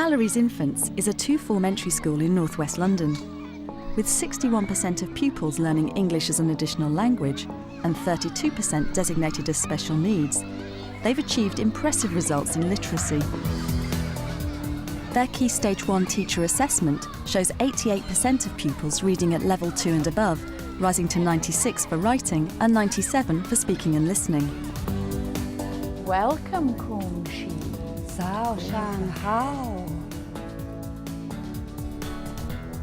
Mallory's Infants is a two-form entry school in northwest London. With 61% of pupils learning English as an additional language and 32% designated as special needs, they've achieved impressive results in literacy. Their Key Stage 1 teacher assessment shows 88% of pupils reading at level 2 and above, rising to 96 for writing and 97 for speaking and listening. Welcome, Kung Shi. Zhao Shang Hao.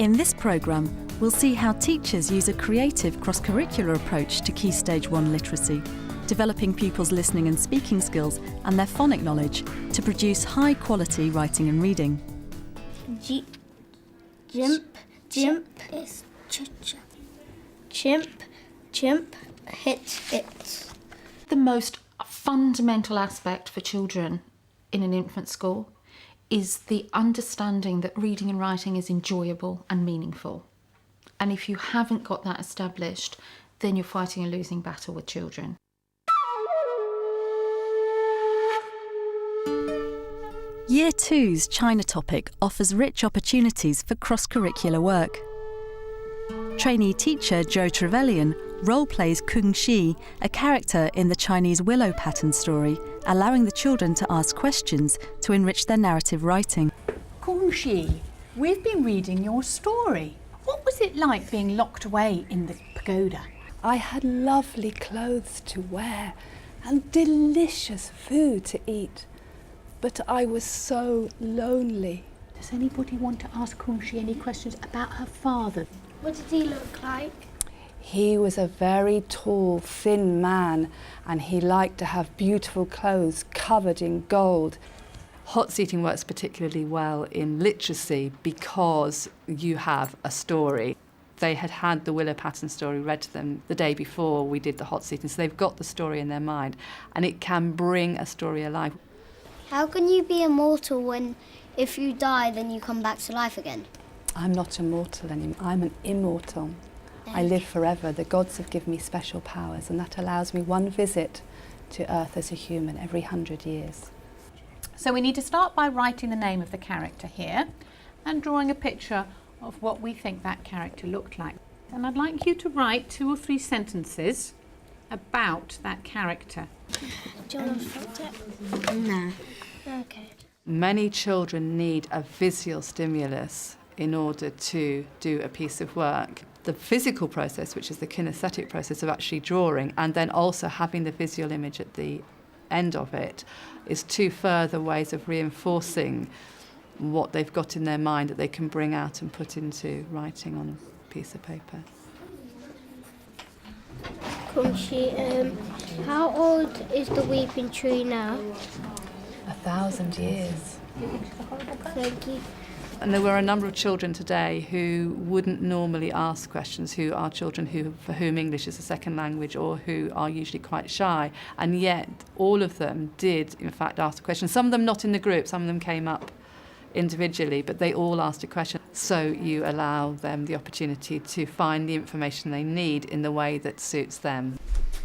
In this programme, we'll see how teachers use a creative cross-curricular approach to Key Stage 1 literacy, developing pupils' listening and speaking skills and their phonic knowledge to produce high-quality writing and reading. Jimp is ch-ch. Chimp, hit. The most fundamental aspect for children in an infant school is the understanding that reading and writing is enjoyable and meaningful. And if you haven't got that established, then you're fighting a losing battle with children. Year 2's China topic offers rich opportunities for cross-curricular work. Trainee teacher Jo Trevelyan role-plays Kung Shi, a character in the Chinese willow pattern story, allowing the children to ask questions to enrich their narrative writing. Kung Shi, we've been reading your story. What was it like being locked away in the pagoda? I had lovely clothes to wear and delicious food to eat, but I was so lonely. Does anybody want to ask Kung Shi any questions about her father? What did he look like? He was a very tall, thin man, and he liked to have beautiful clothes covered in gold. Hot seating works particularly well in literacy because you have a story. They had had the willow pattern story read to them the day before we did the hot seating, so they've got the story in their mind, and it can bring a story alive. How can you be immortal when if you die then you come back to life again? I'm not immortal anymore, I'm an immortal. I live forever. The gods have given me special powers, and that allows me one visit to Earth as a human every 100 years. So we need to start by writing the name of the character here and drawing a picture of what we think that character looked like. And I'd like you to write 2 or 3 sentences about that character. Do you want to put it? No. Okay. Many children need a visual stimulus in order to do a piece of work. The physical process, which is the kinesthetic process of actually drawing, and then also having the visual image at the end of it, is 2 further ways of reinforcing what they've got in their mind that they can bring out and put into writing on a piece of paper. Kung Shi, how old is the weeping tree now? 1,000 years. Thank you. And there were a number of children today who wouldn't normally ask questions, who are children for whom English is a second language or who are usually quite shy, and yet all of them did in fact ask a question. Some of them not in the group, some of them came up individually, but they all asked a question. So you allow them the opportunity to find the information they need in the way that suits them.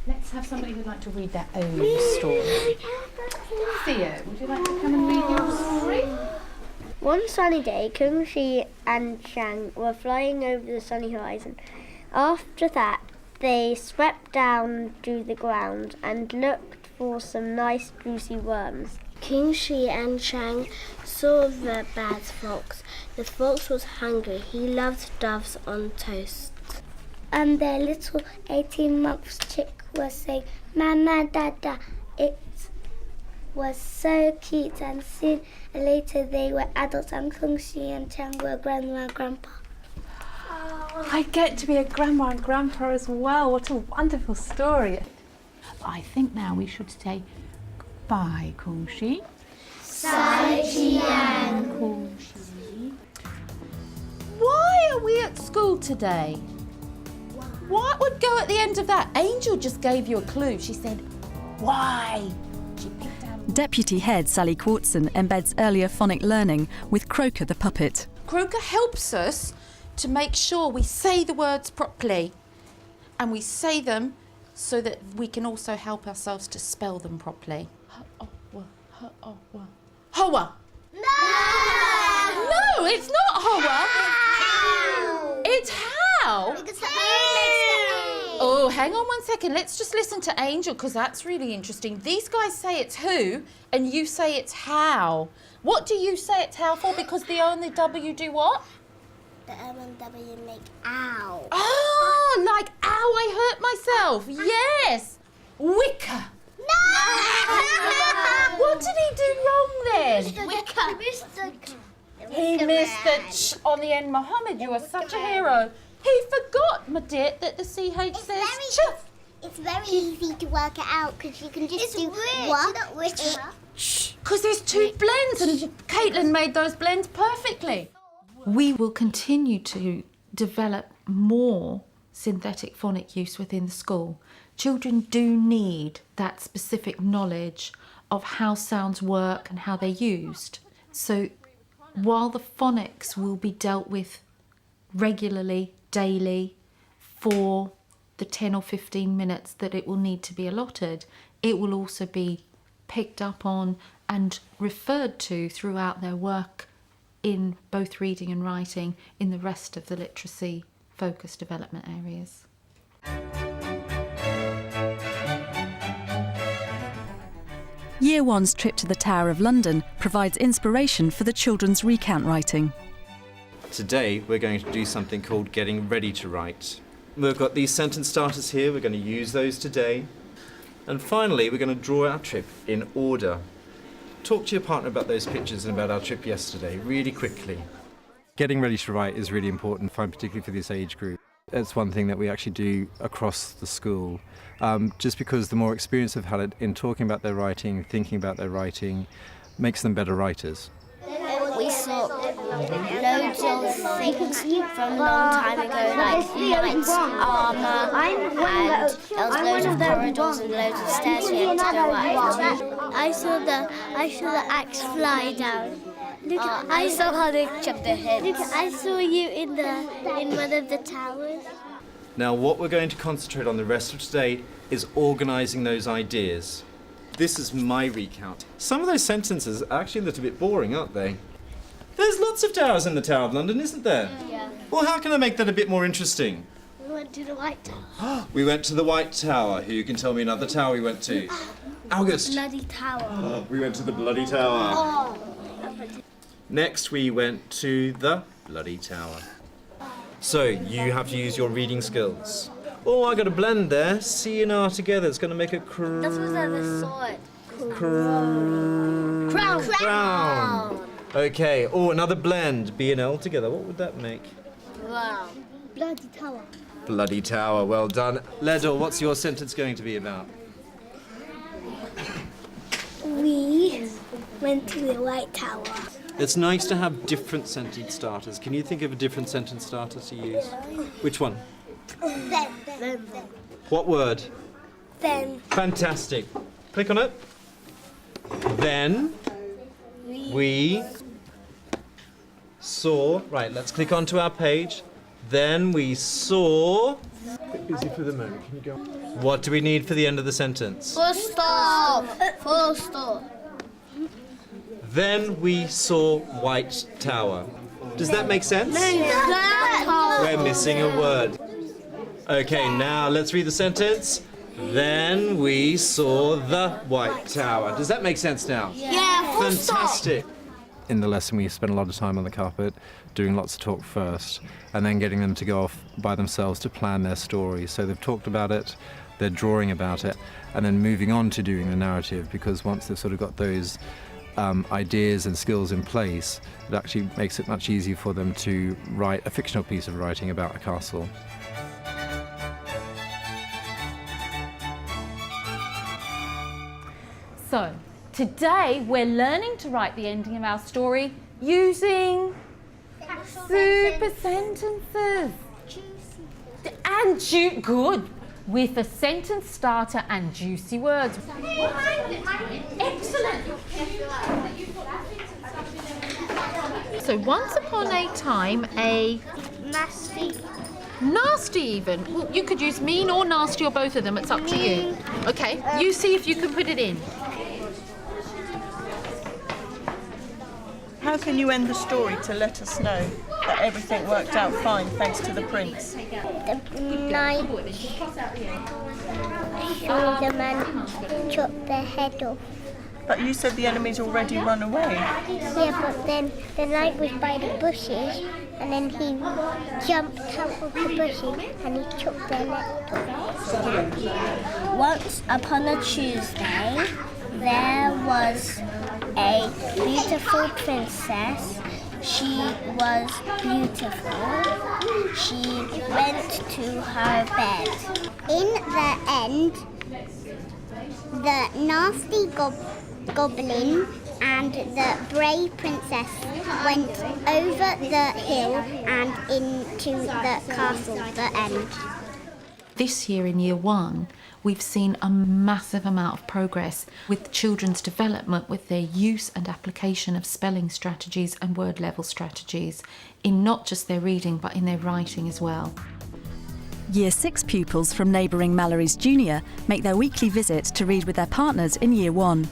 Let's have somebody who'd like to read their own story. Theo, would you like to come and read your story? One sunny day, Kung Shi and Shang were flying over the sunny horizon. After that, they swept down to the ground and looked for some nice juicy worms. Kung Shi and Shang saw the bad fox. The fox was hungry. He loved doves on toast. And their little 18-month chick was saying, "Mama, Dada." It was so cute, and soon later they were adults, and Kung Shi and Shang were grandma and grandpa. I get to be a grandma and grandpa as well. What a wonderful story. I think now we should say goodbye, Kung Shi. Kung Shi. Why are we at school today? What would go at the end of that? Angel just gave you a clue. She said, why? She picked out... Deputy Head Sally Quartson embeds earlier phonic learning with Croker the puppet. Croker helps us to make sure we say the words properly, and we say them so that we can also help ourselves to spell them properly. Hoa. No! No, it's not Hoa. It's how. Because the O makes the A. Oh, hang on one second. Let's just listen to Angel because that's really interesting. These guys say it's who and you say it's how. What do you say it's how for? Because the O and the W do what? The M and W make ow. Oh, like ow, I hurt myself. Yes. Wicker. No! What did he do wrong then? Wicker. Missed the He missed the ch on the end. Mohammed, you are such a hero. He forgot, my dear, that the CH says ch. It's very easy to work it out because you can just do what? Because there's two blends and Caitlin made those blends perfectly. We will continue to develop more synthetic phonic use within the school. Children do need that specific knowledge of how sounds work and how they're used. So while the phonics will be dealt with regularly, daily, for the 10 or 15 minutes that it will need to be allotted, it will also be picked up on and referred to throughout their work in both reading and writing in the rest of the literacy focused development areas. Year One's trip to the Tower of London provides inspiration for the children's recount writing. Today we're going to do something called getting ready to write. We've got these sentence starters here, we're going to use those today. And finally we're going to draw our trip in order. Talk to your partner about those pictures and about our trip yesterday, really quickly. Getting ready to write is really important, particularly for this age group. It's one thing that we actually do across the school, just because the more experience they've had in talking about their writing, thinking about their writing, makes them better writers. We saw loads of things from a long time ago, like knights' armour, and there was loads of corridors and loads of stairs we had to go up. I saw the axe fly down. Look, I saw how they chopped their heads. Look, I saw you in one of the towers. Now what we're going to concentrate on the rest of today is organising those ideas. This is my recount. Some of those sentences are actually a little bit boring, aren't they? There's lots of towers in the Tower of London, isn't there? Yeah. Well, how can I make that a bit more interesting? We went to the White Tower. We went to the White Tower. Who can tell me another tower we went to? August. Bloody Tower. We went to the Bloody Tower. Oh. Next we went to the Bloody Tower. So you have to use your reading skills. Oh, I got a blend there. C and R together. It's going to make a That's what I never saw it. Crown. Okay. Oh, another blend. B and L together. What would that make? Wow. Bloody Tower. Bloody Tower. Well done. Ledor, what's your sentence going to be about? We went to the White Tower. It's nice to have different sentence starters. Can you think of a different sentence starter to use? Which one? Then. What word? Then. Fantastic. Click on it. Then we saw... Right, let's click onto our page. Then we saw... Bit busy for the moment. Can you go? What do we need for the end of the sentence? Full stop. Full stop. Then we saw White Tower. Does that make sense? We're missing a word. Okay, now let's read the sentence. Then we saw the White Tower. Does that make sense now? Yeah, full Fantastic. In the lesson we spent a lot of time on the carpet, doing lots of talk first, and then getting them to go off by themselves to plan their story. So they've talked about it, they're drawing about it, and then moving on to doing the narrative, because once they've sort of got those ideas and skills in place, it actually makes it much easier for them to write a fictional piece of writing about a castle. So, today we're learning to write the ending of our story using super sentences. And good. With a sentence starter and juicy words. Excellent. So once upon a time, a nasty even. Well, you could use mean or nasty or both of them. It's up to you. Okay, you see if you can put it in. How how can you end the story to let us know that everything worked out fine thanks to the prince? The knight saw the man chop their head off. But you said the enemy's already run away. Yeah, but then the knight was by the bushes and then he jumped out of the bushes and he chopped their neck off. Once upon a Tuesday, there was a beautiful princess. She was beautiful. She went to her bed. In the end, the nasty goblin and the brave princess went over the hill and into the castle, the end. This year in Year 1, we've seen a massive amount of progress with children's development with their use and application of spelling strategies and word level strategies in not just their reading but in their writing as well. Year 6 pupils from neighbouring Mallory's Junior make their weekly visit to read with their partners in Year 1.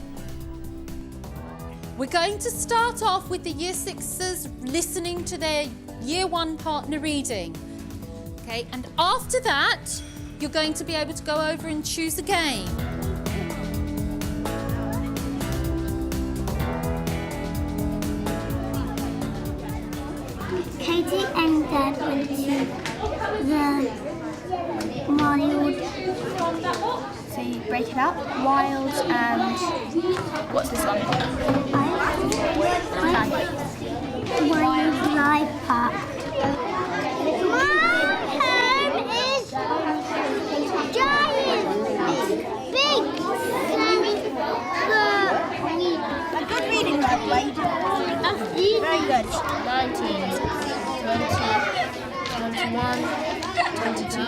We're going to start off with the Year 6s listening to their Year 1 partner reading. Okay, and after that, you're going to be able to go over and choose a game. Katie and Dad went to the wild. So you break it up. Wild and what's this one? Wildlife Park. My home is giant, big, a good reading level. Very good. 19, 20, 21, 22,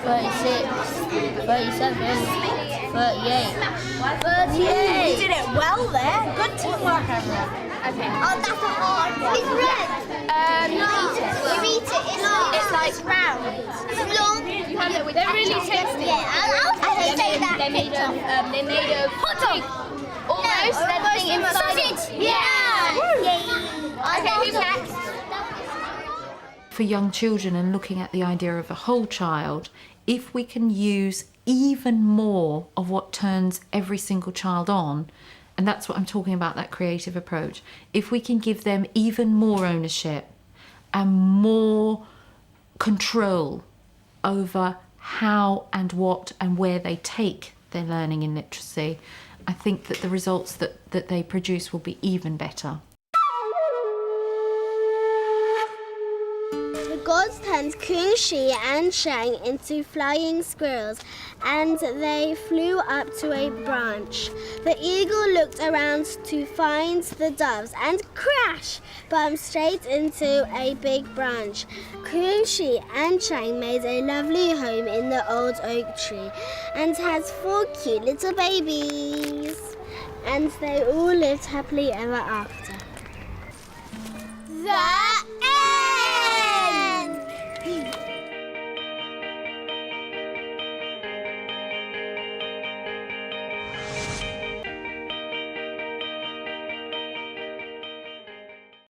36, 37, 38. 38! You did it well there. Good teamwork, everyone. Okay. Oh, that's a hard one. It's red. You eat it. It's like round. It's long. They're really tasty. Yeah, I'll say that. They're made of hot dog. Almost. Everything inside it. Yeah. Okay, who's next? For young children and looking at the idea of a whole child, if we can use even more of what turns every single child on, and that's what I'm talking about, that creative approach, if we can give them even more ownership and more control over how and what and where they take their learning in literacy, I think that the results that they produce will be even better. The gods turned Kung Shi and Shang into flying squirrels, and they flew up to a branch. The eagle looked around to find the doves and crash, bumped straight into a big branch. Kung Shi and Shang made a lovely home in the old oak tree and had 4 cute little babies. And they all lived happily ever after.